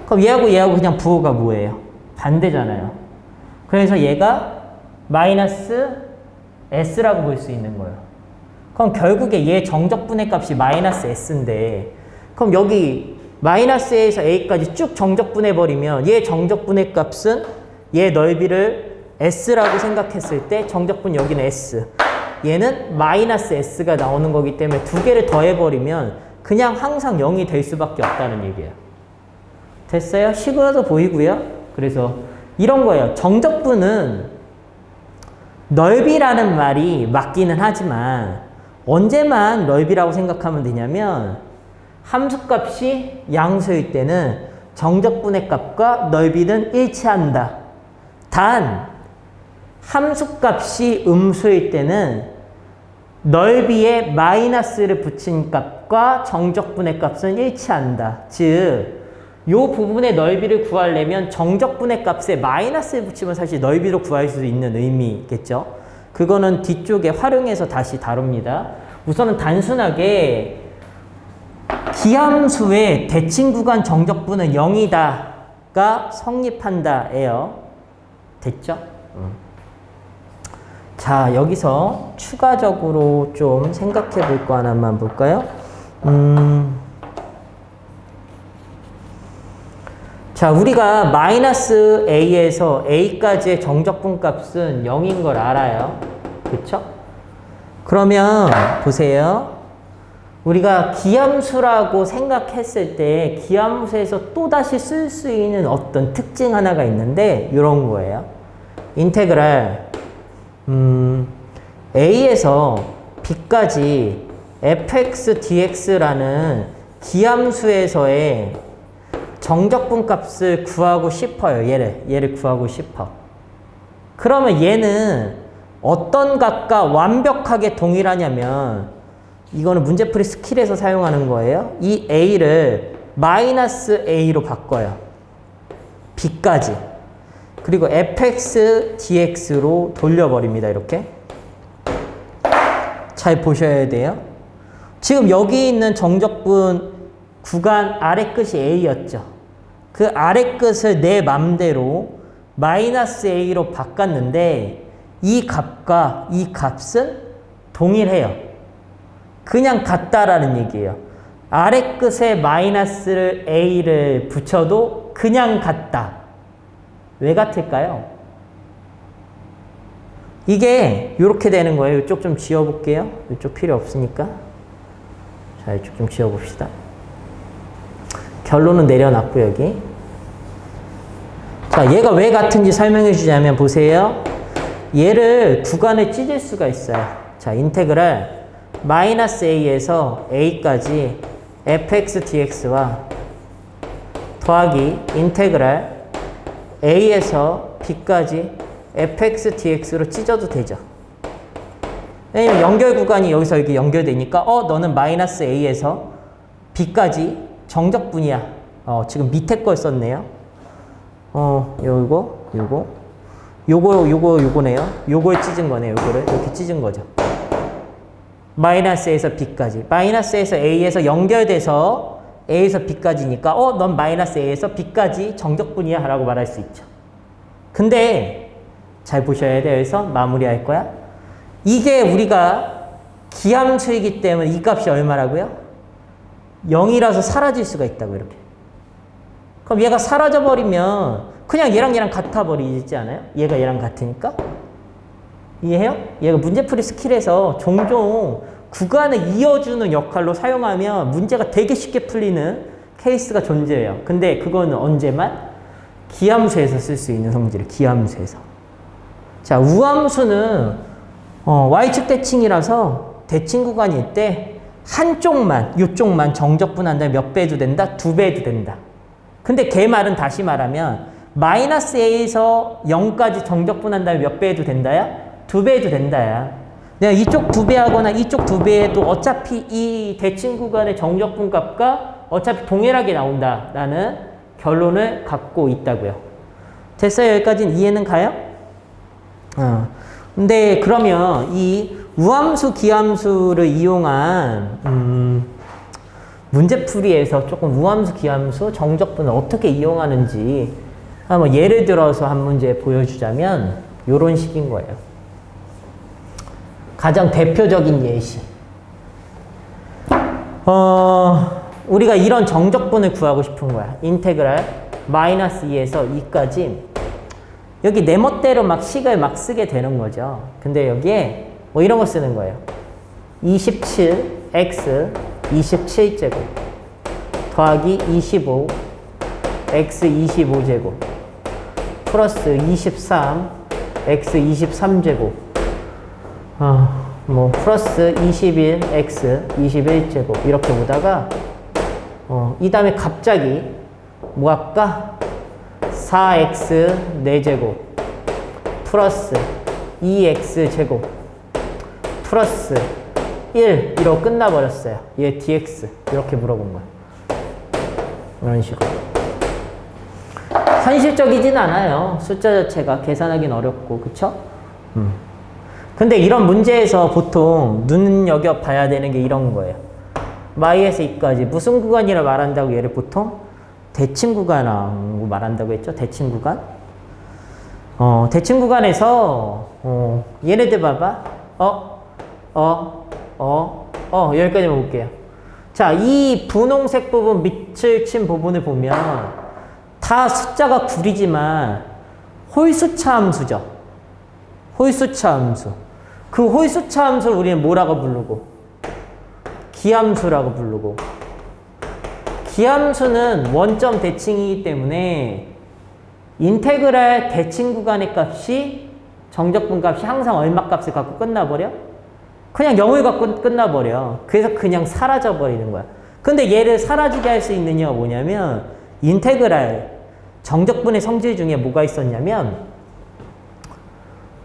그럼 얘하고 그냥 부호가 뭐예요? 반대잖아요. 그래서 얘가 마이너스 s라고 볼 수 있는 거예요. 그럼 결국에 얘 정적분의 값이 마이너스 s인데 그럼 여기 마이너스 a에서 a까지 쭉 정적분해버리면 얘 정적분의 값은 얘 넓이를 s라고 생각했을 때 정적분 여기는 s 얘는 마이너스 s가 나오는 거기 때문에 두 개를 더해버리면 그냥 항상 0이 될 수밖에 없다는 얘기예요. 됐어요? 식으로도 보이고요. 그래서 이런 거예요. 정적분은 넓이라는 말이 맞기는 하지만 언제만 넓이라고 생각하면 되냐면 함수값이 양수일 때는 정적분의 값과 넓이는 일치한다. 단 함수값이 음수일 때는 넓이에 마이너스를 붙인 값과 정적분의 값은 일치한다. 즉 요 부분의 넓이를 구하려면 정적분의 값에 마이너스를 붙이면 사실 넓이로 구할 수 있는 의미겠죠. 그거는 뒤쪽에 활용해서 다시 다룹니다. 우선은 단순하게 기함수의 대칭 구간 정적분은 0이다가 성립한다예요. 됐죠? 자, 여기서 추가적으로 좀 생각해 볼 거 하나만 볼까요? 자, 우리가 마이너스 a에서 a까지의 정적분 값은 0인 걸 알아요. 그쵸? 그러면 보세요. 우리가 기함수라고 생각했을 때 기함수에서 또다시 쓸 수 있는 어떤 특징 하나가 있는데 이런 거예요. 인테그랄 a에서 b까지 fx dx라는 기함수에서의 정적분 값을 구하고 싶어요. 얘를 구하고 싶어. 그러면 얘는 어떤 값과 완벽하게 동일하냐면 이거는 문제풀이 스킬에서 사용하는 거예요. 이 a를 마이너스 a로 바꿔요. b까지. 그리고 fx dx로 돌려버립니다. 이렇게. 잘 보셔야 돼요. 지금 여기 있는 정적분 구간 아래 끝이 a였죠. 그 아래 끝을 내 맘대로 마이너스 a로 바꿨는데 이 값과 이 값은 동일해요. 그냥 같다라는 얘기예요. 아래 끝에 마이너스 a를 붙여도 그냥 같다. 왜 같을까요? 이게 이렇게 되는 거예요. 이쪽 좀 지워볼게요. 이쪽 필요 없으니까. 자, 이쪽 좀 지워봅시다. 결론은 내려놨고 여기. 자, 얘가 왜 같은지 설명해 주자면 보세요. 얘를 구간에 찢을 수가 있어요. 자, 인테그랄 마이너스 a에서 a까지 fx dx와 더하기 인테그랄 a에서 b까지 fx dx로 찢어도 되죠. 왜냐면 연결 구간이 여기서 여기 연결되니까 너는 마이너스 a에서 b까지 정적분이야. 지금 밑에 걸 썼네요. 요거네요. 요거에 찢은 거네요. 요거를 이렇게 찢은 거죠. 마이너스에서 b까지. 마이너스에서 a에서 연결돼서 a에서 b까지니까 넌 마이너스 a에서 b까지 정적분이야 라고 말할 수 있죠. 근데 잘 보셔야 돼요. 여기서 마무리할 거야. 이게 우리가 기함수이기 때문에 이 값이 얼마라고요? 0이라서 사라질 수가 있다고 이렇게. 그럼 얘가 사라져 버리면 그냥 얘랑 같아 버리지 않아요? 얘가 얘랑 같으니까. 이해해요? 얘가 문제풀이 스킬에서 종종 구간을 이어주는 역할로 사용하면 문제가 되게 쉽게 풀리는 케이스가 존재해요. 근데 그거는 언제만? 기함수에서 쓸 수 있는 성질을 기함수에서. 자, 우함수는 y축 대칭이라서 대칭 구간일 때 한쪽만, 이쪽만 정적분한 다음에 몇 배 해도 된다? 2배 해도 된다. 근데 걔 말은 다시 말하면 마이너스 a에서 0까지 정적분한 다음에 몇 배 해도 된다야? 2배 해도 된다야. 내가 이쪽 2배 하거나 이쪽 2배 해도 어차피 이 대칭 구간의 정적분 값과 어차피 동일하게 나온다라는 결론을 갖고 있다고요. 됐어요? 여기까지는 이해는 가요? 근데 그러면 이 우함수, 기함수를 이용한 문제풀이에서 조금 우함수, 기함수, 정적분을 어떻게 이용하는지 한번 예를 들어서 한 문제 보여주자면 이런 식인 거예요. 가장 대표적인 예시. 우리가 이런 정적분을 구하고 싶은 거야. 인테그랄 마이너스 2에서 2까지 여기 내 멋대로 막 식을 막 쓰게 되는 거죠. 근데 여기에 뭐 이런 거 쓰는 거예요. 27 x 27제곱 더하기 25 x 25제곱 플러스 23 x 23제곱 뭐 플러스 21 x 21제곱 이렇게 보다가 이 다음에 갑자기 뭐 할까? 4x 4제곱 플러스 2x제곱 플러스 1 이러고 끝나버렸어요. 얘 dx 이렇게 물어본 거야. 이런 식으로. 현실적이진 않아요. 숫자 자체가 계산하기는 어렵고 그쵸? 근데 이런 문제에서 보통 눈여겨 봐야 되는 게 이런 거예요. y에서 2까지 무슨 구간이라 말한다고 얘를 보통 대칭 구간이라고 말한다고 했죠? 대칭 구간. 대칭 구간에서 얘네들 봐봐. 여기까지만 볼게요. 자, 이 분홍색 부분 밑을 친 부분을 보면 다 숫자가 9이지만 홀수차 함수죠. 홀수차 함수. 그 홀수차 함수를 우리는 뭐라고 부르고? 기함수라고 부르고. 기함수는 원점 대칭이기 때문에 인테그랄 대칭 구간의 값이 정적분 값이 항상 얼마 값을 갖고 끝나버려? 그냥 0을 갖고 끝나버려. 그래서 그냥 사라져버리는 거야. 근데 얘를 사라지게 할 수 있는 이유가 뭐냐면 인테그랄 정적분의 성질 중에 뭐가 있었냐면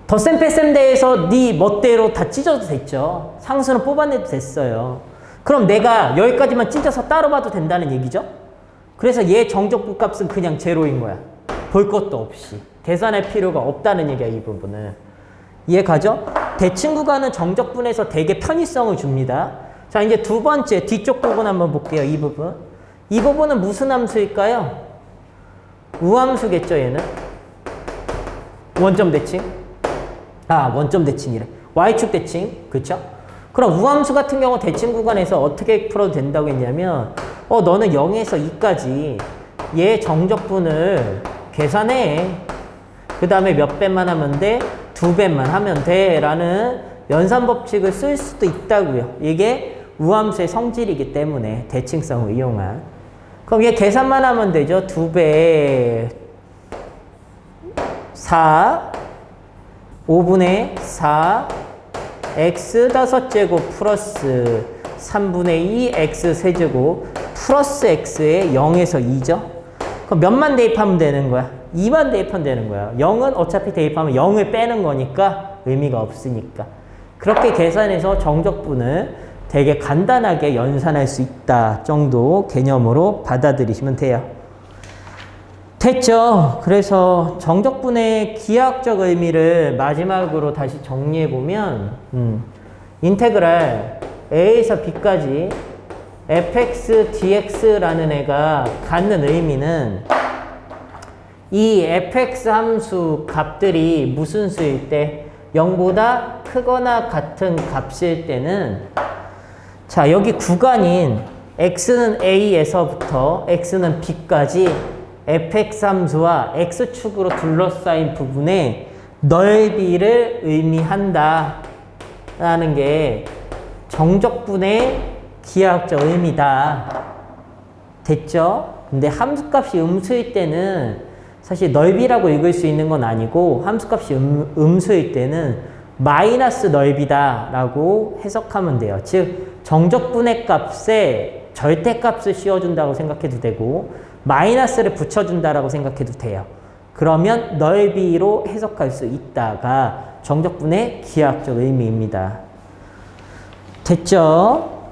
덧셈 뺄셈 대에서 네 멋대로 다 찢어도 됐죠. 상수는 뽑아내도 됐어요. 그럼 내가 여기까지만 찢어서 따로 봐도 된다는 얘기죠. 그래서 얘 정적분 값은 그냥 제로인 거야. 볼 것도 없이. 계산할 필요가 없다는 얘기야, 이 부분은. 이해가죠? 대칭 구간은 정적분에서 되게 편의성을 줍니다. 자, 이제 두 번째 뒤쪽 부분 한번 볼게요. 이 부분. 이 부분은 무슨 함수일까요? 우함수겠죠, 얘는? 원점 대칭. 원점 대칭이래. y축 대칭. 그쵸? 그럼 우함수 같은 경우 대칭 구간에서 어떻게 풀어도 된다고 했냐면 너는 0에서 2까지 얘 정적분을 계산해. 그 다음에 몇 배만 하면 돼? 2배만 하면 돼. 라는 연산법칙을 쓸 수도 있다고요. 이게 우함수의 성질이기 때문에 대칭성을 이용한. 그럼 얘 계산만 하면 되죠. 2배 4 5분의 4 x 5제곱 플러스 3분의 2 x 세제곱 플러스 x에 0에서 2죠. 그럼 몇만 대입하면 되는 거야? 2만 대입하면 되는 거야. 0은 어차피 대입하면 0을 빼는 거니까 의미가 없으니까. 그렇게 계산해서 정적분을 되게 간단하게 연산할 수 있다 정도 개념으로 받아들이시면 돼요. 됐죠? 그래서 정적분의 기하학적 의미를 마지막으로 다시 정리해보면 인테그랄 a에서 b까지 fx dx라는 애가 갖는 의미는 이 fx 함수 값들이 무슨 수일 때 0보다 크거나 같은 값일 때는 자 여기 구간인 x는 a에서부터 x는 b까지 fx 함수와 x축으로 둘러싸인 부분의 넓이를 의미한다 라는 게 정적분의 기하학적 의미다. 됐죠? 근데 함수값이 음수일 때는 사실 넓이라고 읽을 수 있는 건 아니고 함수값이 음수일 때는 마이너스 넓이다 라고 해석하면 돼요. 즉 정적분의 값에 절대값을 씌워준다고 생각해도 되고 마이너스를 붙여준다라고 생각해도 돼요. 그러면 넓이로 해석할 수 있다가 정적분의 기하학적 의미입니다. 됐죠?